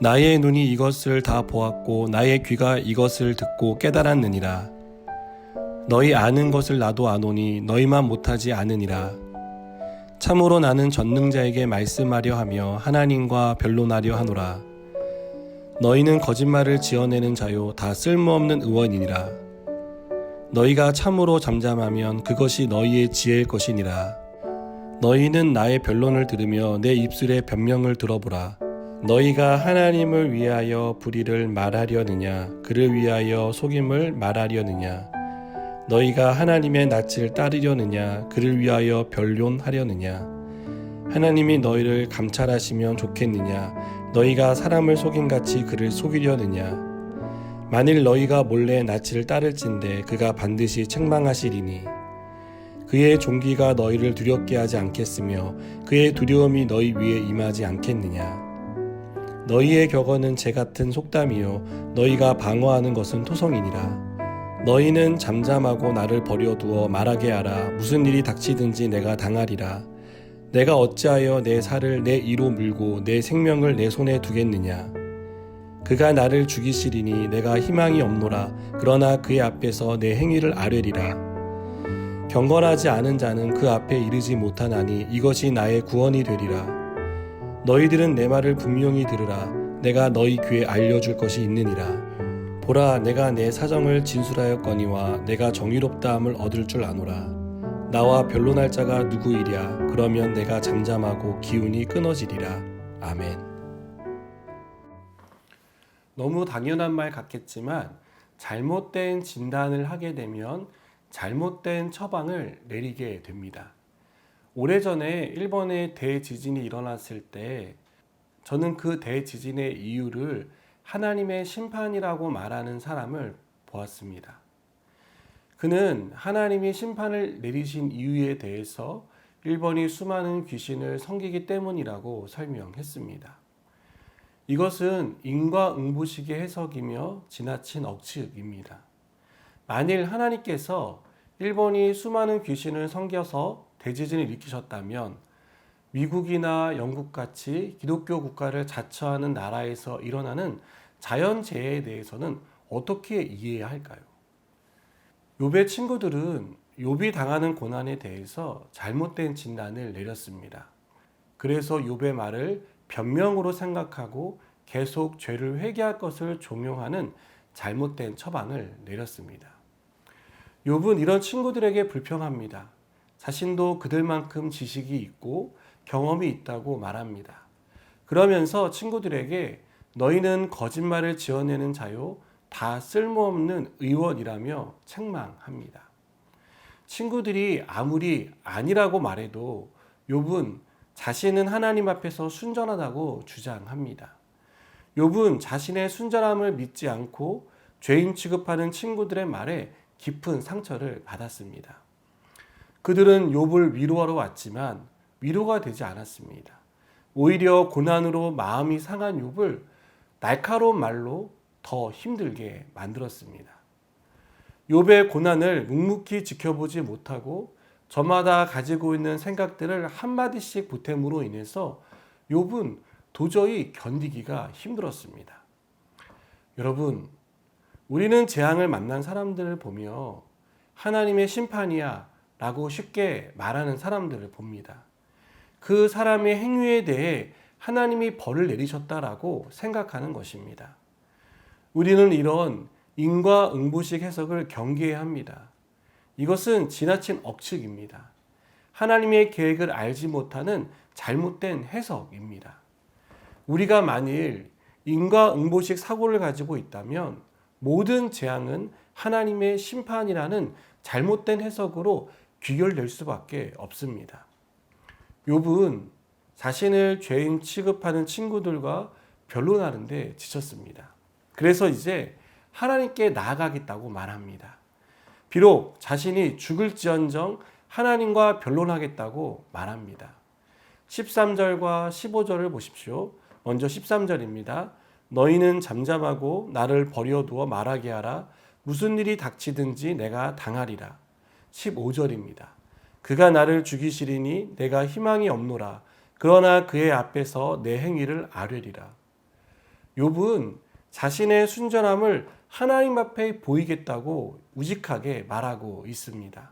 나의 눈이 이것을 다 보았고 나의 귀가 이것을 듣고 깨달았느니라. 너희 아는 것을 나도 아노니 너희만 못하지 않으니라. 참으로 나는 전능자에게 말씀하려 하며 하나님과 변론하려 하노라. 너희는 거짓말을 지어내는 자요 다 쓸모없는 의원이니라. 너희가 참으로 잠잠하면 그것이 너희의 지혜일 것이니라. 너희는 나의 변론을 들으며 내 입술의 변명을 들어보라. 너희가 하나님을 위하여 불의를 말하려느냐 그를 위하여 속임을 말하려느냐. 너희가 하나님의 낯을 따르려느냐 그를 위하여 변론하려느냐. 하나님이 너희를 감찰하시면 좋겠느냐 너희가 사람을 속임같이 그를 속이려느냐. 만일 너희가 몰래 낯을 따를진대 그가 반드시 책망하시리니 그의 종기가 너희를 두렵게 하지 않겠으며 그의 두려움이 너희 위에 임하지 않겠느냐. 너희의 격언은 재 같은 속담이요 너희가 방어하는 것은 토성이니라. 너희는 잠잠하고 나를 버려두어 말하게 하라. 무슨 일이 닥치든지 내가 당하리라. 내가 어찌하여 내 살을 내 이로 물고 내 생명을 내 손에 두겠느냐. 그가 나를 죽이시리니 내가 희망이 없노라. 그러나 그의 앞에서 내 행위를 아뢰리라. 경건하지 않은 자는 그 앞에 이르지 못하나니 이것이 나의 구원이 되리라. 너희들은 내 말을 분명히 들으라. 내가 너희 귀에 알려줄 것이 있느니라. 보라, 내가 내 사정을 진술하였거니와 내가 정의롭다함을 얻을 줄 아노라. 나와 변론할 자가 누구이랴. 그러면 내가 잠잠하고 기운이 끊어지리라. 아멘. 너무 당연한 말 같겠지만 잘못된 진단을 하게 되면 잘못된 처방을 내리게 됩니다. 오래전에 일본에 대지진이 일어났을 때 저는 그 대지진의 이유를 하나님의 심판이라고 말하는 사람을 보았습니다. 그는 하나님이 심판을 내리신 이유에 대해서 일본이 수많은 귀신을 섬기기 때문이라고 설명했습니다. 이것은 인과응보식의 해석이며 지나친 억측입니다. 만일 하나님께서 일본이 수많은 귀신을 섬겨서 대지진을 일으키셨다면 미국이나 영국같이 기독교 국가를 자처하는 나라에서 일어나는 자연재해에 대해서는 어떻게 이해해야 할까요? 욥의 친구들은 욥이 당하는 고난에 대해서 잘못된 진단을 내렸습니다. 그래서 욥의 말을 변명으로 생각하고 계속 죄를 회개할 것을 종용하는 잘못된 처방을 내렸습니다. 욥은 이런 친구들에게 불평합니다. 자신도 그들만큼 지식이 있고 경험이 있다고 말합니다. 그러면서 친구들에게 너희는 거짓말을 지어내는 자요 다 쓸모없는 의원이라며 책망합니다. 친구들이 아무리 아니라고 말해도 욥은 자신은 하나님 앞에서 순전하다고 주장합니다. 욥은 자신의 순전함을 믿지 않고 죄인 취급하는 친구들의 말에 깊은 상처를 받았습니다. 그들은 욥을 위로하러 왔지만 위로가 되지 않았습니다. 오히려 고난으로 마음이 상한 욥을 날카로운 말로 더 힘들게 만들었습니다. 욥의 고난을 묵묵히 지켜보지 못하고 저마다 가지고 있는 생각들을 한마디씩 보탬으로 인해서 욥은 도저히 견디기가 힘들었습니다. 여러분, 우리는 재앙을 만난 사람들을 보며 하나님의 심판이야 라고 쉽게 말하는 사람들을 봅니다. 그 사람의 행위에 대해 하나님이 벌을 내리셨다라고 생각하는 것입니다. 우리는 이런 인과응보식 해석을 경계해야 합니다. 이것은 지나친 억측입니다. 하나님의 계획을 알지 못하는 잘못된 해석입니다. 우리가 만일 인과응보식 사고를 가지고 있다면 모든 재앙은 하나님의 심판이라는 잘못된 해석으로 귀결될 수밖에 없습니다. 욥은 자신을 죄인 취급하는 친구들과 변론하는데 지쳤습니다. 그래서 이제 하나님께 나아가겠다고 말합니다. 비록 자신이 죽을지언정 하나님과 변론하겠다고 말합니다. 13절과 15절을 보십시오. 먼저 13절입니다. 너희는 잠잠하고 나를 버려두어 말하게 하라. 무슨 일이 닥치든지 내가 당하리라. 15절입니다. 그가 나를 죽이시리니 내가 희망이 없노라. 그러나 그의 앞에서 내 행위를 아뢰리라. 욥은 자신의 순전함을 하나님 앞에 보이겠다고 우직하게 말하고 있습니다.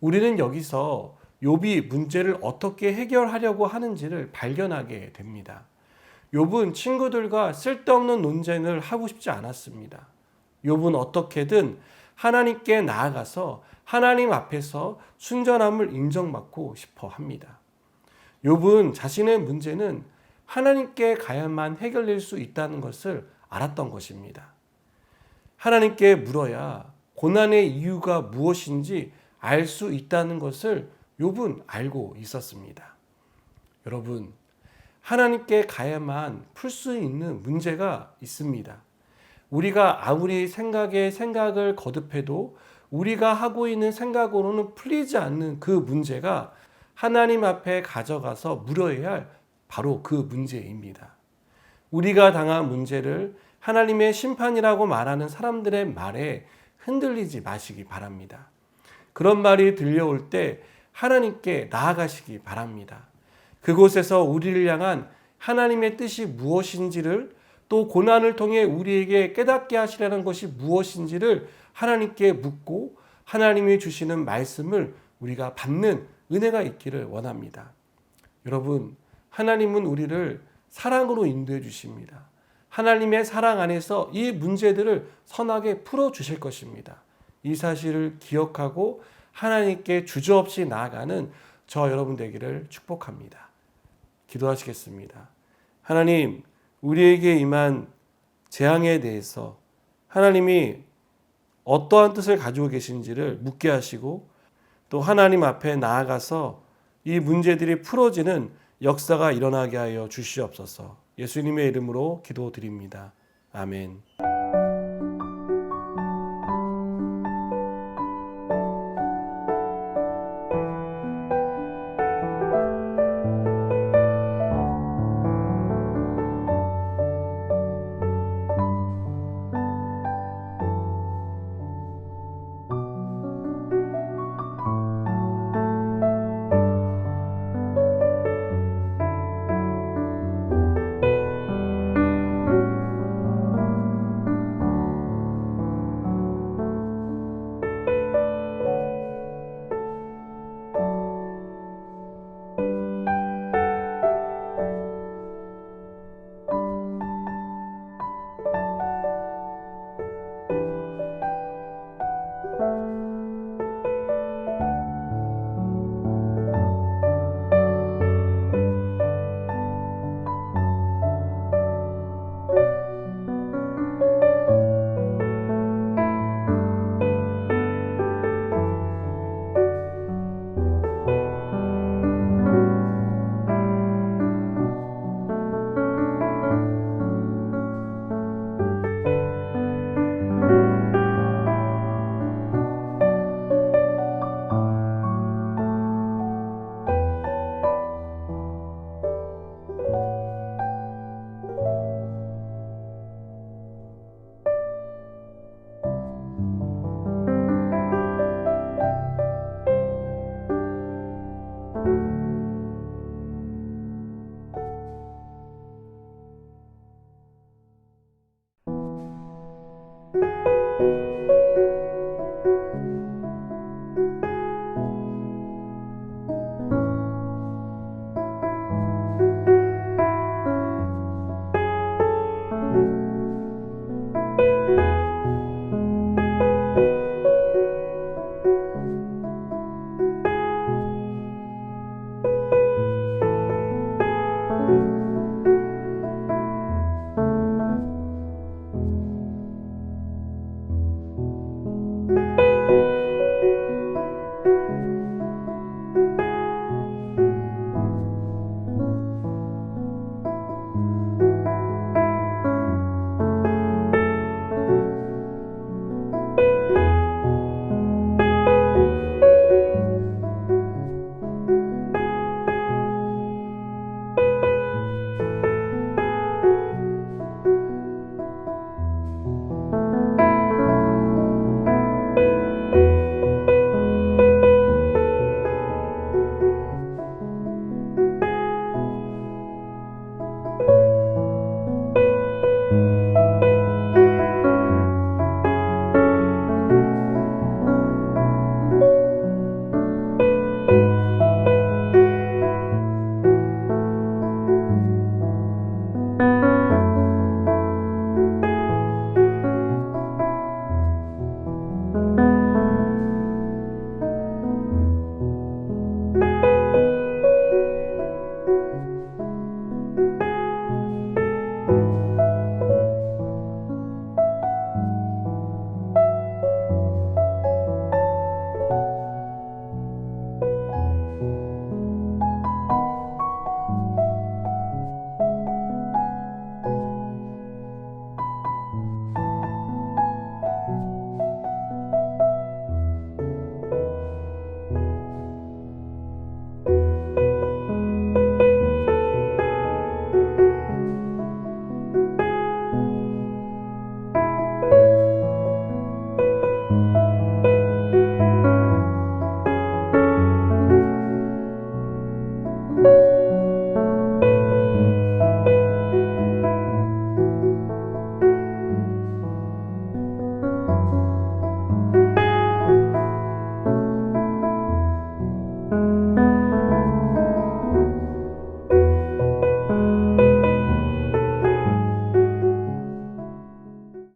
우리는 여기서 욥이 문제를 어떻게 해결하려고 하는지를 발견하게 됩니다. 욥은 친구들과 쓸데없는 논쟁을 하고 싶지 않았습니다. 욥은 어떻게든 하나님께 나아가서 하나님 앞에서 순전함을 인정받고 싶어 합니다. 욥은 자신의 문제는 하나님께 가야만 해결될 수 있다는 것을 알았던 것입니다. 하나님께 물어야 고난의 이유가 무엇인지 알 수 있다는 것을 욥은 알고 있었습니다. 여러분, 하나님께 가야만 풀 수 있는 문제가 있습니다. 우리가 아무리 생각을 거듭해도 우리가 하고 있는 생각으로는 풀리지 않는 그 문제가 하나님 앞에 가져가서 물어야 할 바로 그 문제입니다. 우리가 당한 문제를 하나님의 심판이라고 말하는 사람들의 말에 흔들리지 마시기 바랍니다. 그런 말이 들려올 때 하나님께 나아가시기 바랍니다. 그곳에서 우리를 향한 하나님의 뜻이 무엇인지를, 또 고난을 통해 우리에게 깨닫게 하시려는 것이 무엇인지를 하나님께 묻고 하나님이 주시는 말씀을 우리가 받는 은혜가 있기를 원합니다. 여러분, 하나님은 우리를 사랑으로 인도해 주십니다. 하나님의 사랑 안에서 이 문제들을 선하게 풀어주실 것입니다. 이 사실을 기억하고 하나님께 주저없이 나아가는 저 여러분 되기를 축복합니다. 기도하시겠습니다. 하나님, 우리에게 임한 재앙에 대해서 하나님이 어떠한 뜻을 가지고 계신지를 묻게 하시고, 또 하나님 앞에 나아가서 이 문제들이 풀어지는 역사가 일어나게 하여 주시옵소서. 예수님의 이름으로 기도드립니다. 아멘.